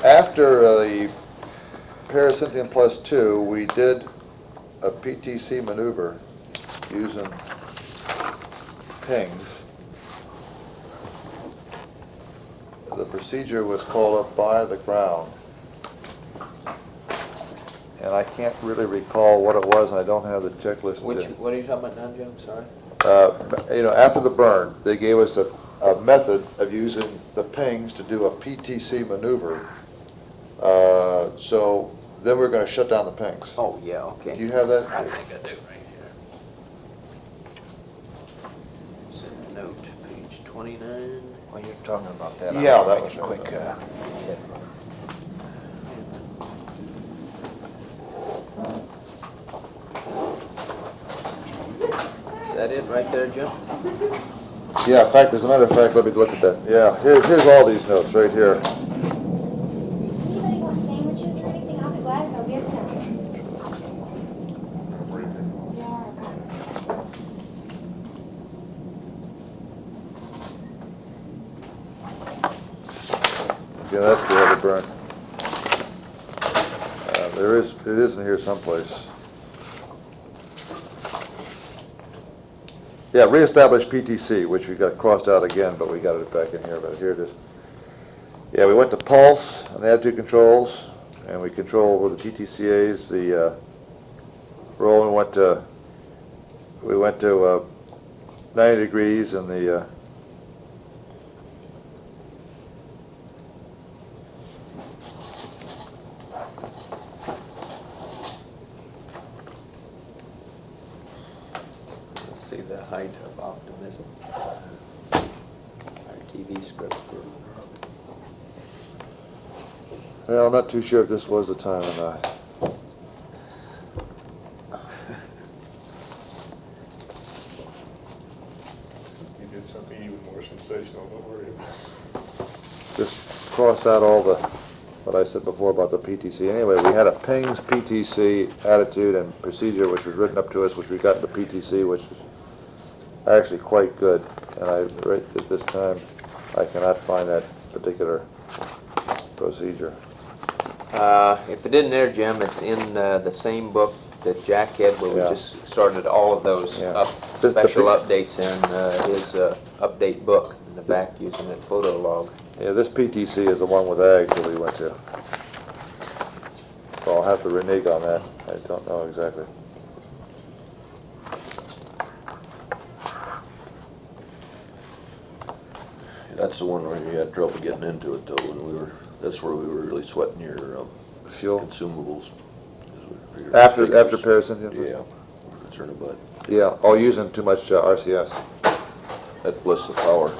After the Parasynthium Plus 2, we did a PTC maneuver using pings. The procedure was called up by the ground. And I can't really recall what it was, and I don't have the checklist. What are you talking about now, Jim? Sorry. After the burn, they gave us a method of using the pings to do a PTC maneuver. So then we're going to shut down the pings. Oh, yeah, okay. Do you have that? I think I do, right here. Send a note, page 29. Well, you're talking about that. Yeah, I'll that make was a quick right. hit. Is that it right there, Jim? Yeah, in fact, as a matter of fact, let me look at that. Yeah, here's all these notes right here. Anybody want sandwiches or anything? I'll be glad to go get some. Yeah, that's the other burn. It is in here someplace. Yeah, reestablish PTC, which we got crossed out again, but we got it back in here, but here it is. Yeah, we went to pulse on the attitude controls, and we control with the TTCAs the roll. We went to 90 degrees, and the Let's see the height of optimism. Our TV script. well, I'm not too sure if this was the time or not. You did something even more sensational, don't worry about it. Just cross out all what I said before about the PTC. Anyway, we had a PINGS PTC attitude and procedure which was written up to us, which we got in the PTC, which is actually quite good. And right at this time, I cannot find that particular procedure. If it isn't there, Jim, it's in the same book that Jack had, where Yeah. we just started all of those Yeah. special updates in his update book in the back using that photo log. Yeah, this PTC is the one with ags that we went to. So I'll have to renege on that. I don't know exactly. That's the one where you had trouble getting into it though, when that's where we were really sweating your Fuel? consumables. After parasynthium? Yeah, we're concerned about Yeah, oh, using too much RCS. that plus the power.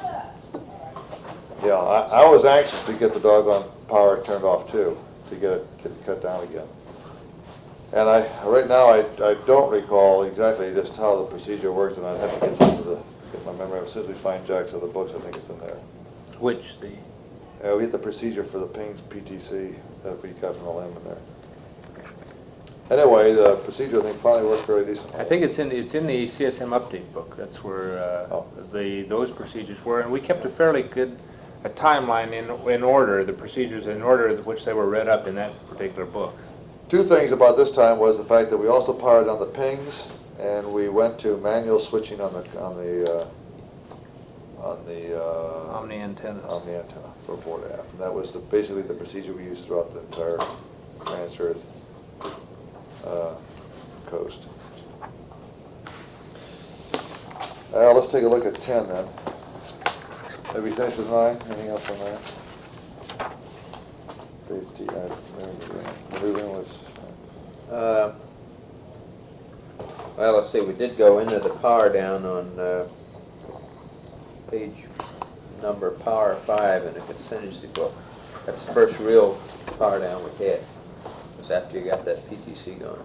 Yeah, I was anxious to get the doggone power turned off too, to get it cut down again. And right now, I don't recall exactly just how the procedure worked, and I'd have to get my memory. As soon as we find Jack's other books, I think it's in there. Which, the, We get the procedure for the PINGS PTC that we got from the limb in there. Anyway, the procedure, I think, finally worked very decently. I think it's in the CSM update book. That's where those procedures were, and we kept a fairly good timeline in order, the procedures in order in which they were read up in that particular book. Two things about this time was the fact that we also powered on the PINGS, and we went to manual switching on the Omni antennas. Omni antenna for 4.5. And that was basically the procedure we used throughout the entire Trans-Earth coast. Let's take a look at 10 then. Have we finished with 9? Anything else on that? Maneuvering was... Well, let's see, we did go into the power down on page number power 5 in the contingency book. That's the first real power down we had. Was after you got that PTC going.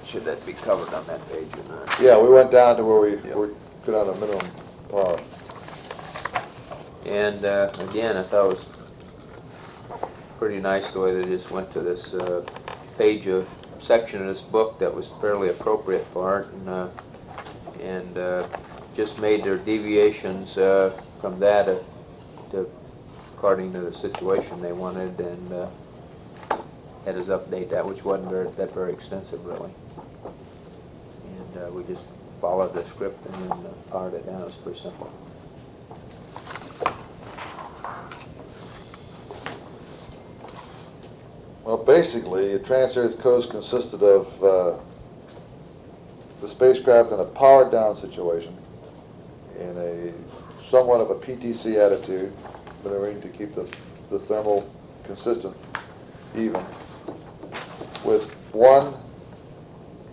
Should that be covered on that page or not? Yeah, we went down to where we were put on a minimum power. And again, I thought it was pretty nice the way they just went to this page of section of this book that was fairly appropriate for it, and just made their deviations from that to according to the situation they wanted, and had us update that, which wasn't very extensive really. And we just followed the script and then powered it down. It was pretty simple. Well, basically, a Trans-Earth coast consisted of the spacecraft in a powered down situation, in a somewhat of a PTC attitude, maneuvering to keep the thermal consistent, even, with one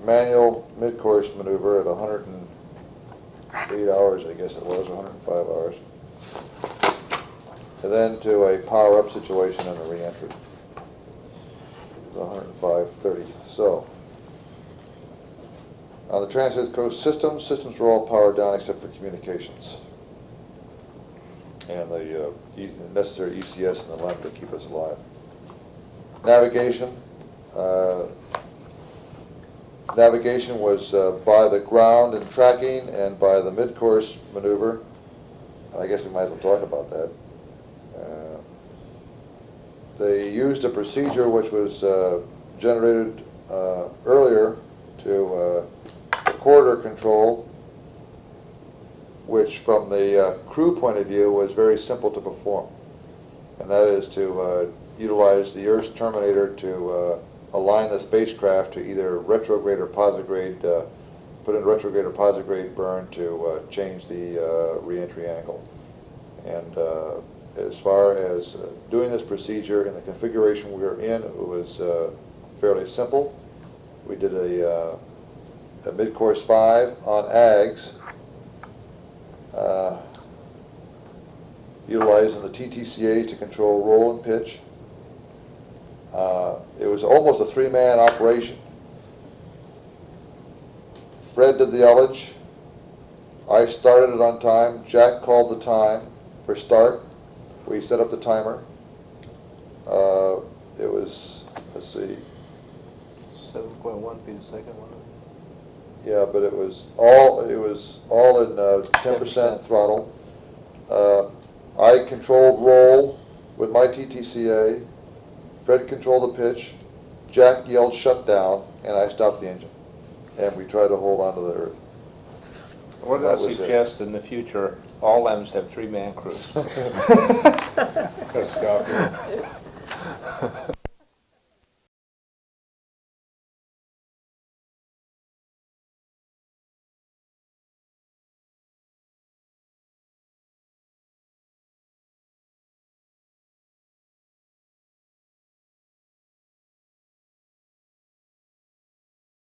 manual mid-course maneuver at 108 hours, I guess it was, 105 hours, and then to a power-up situation and a re-entry. 105.30. So, on the Trans-Earth Coast systems were all powered down except for communications and the necessary ECS and the LEM to keep us alive. Navigation. Navigation was by the ground and tracking and by the mid-course maneuver. I guess we might as well talk about that. They used a procedure which was generated earlier to recorder control, which from the crew point of view was very simple to perform. And that is to utilize the Earth's terminator to align the spacecraft to either retrograde or posigrade, put in retrograde or posigrade burn to change the re-entry angle. And as far as doing this procedure in the configuration we were in, it was fairly simple. We did a mid-course 5 on AGS, utilizing the TTCAs to control roll and pitch. It was almost a 3-man operation. Fred did the ullage. I started it on time. Jack called the time for start. We set up the timer. It was, let's see, 7.1 be the second one. yeah, but it was all in 10% throttle. I controlled roll with my TTCA. Fred controlled the pitch. Jack yelled shut down, and I stopped the engine. And we tried to hold on to the earth. We're That going to was it. suggest in the future, all LEMs have 3-man crews. Gotta stop here.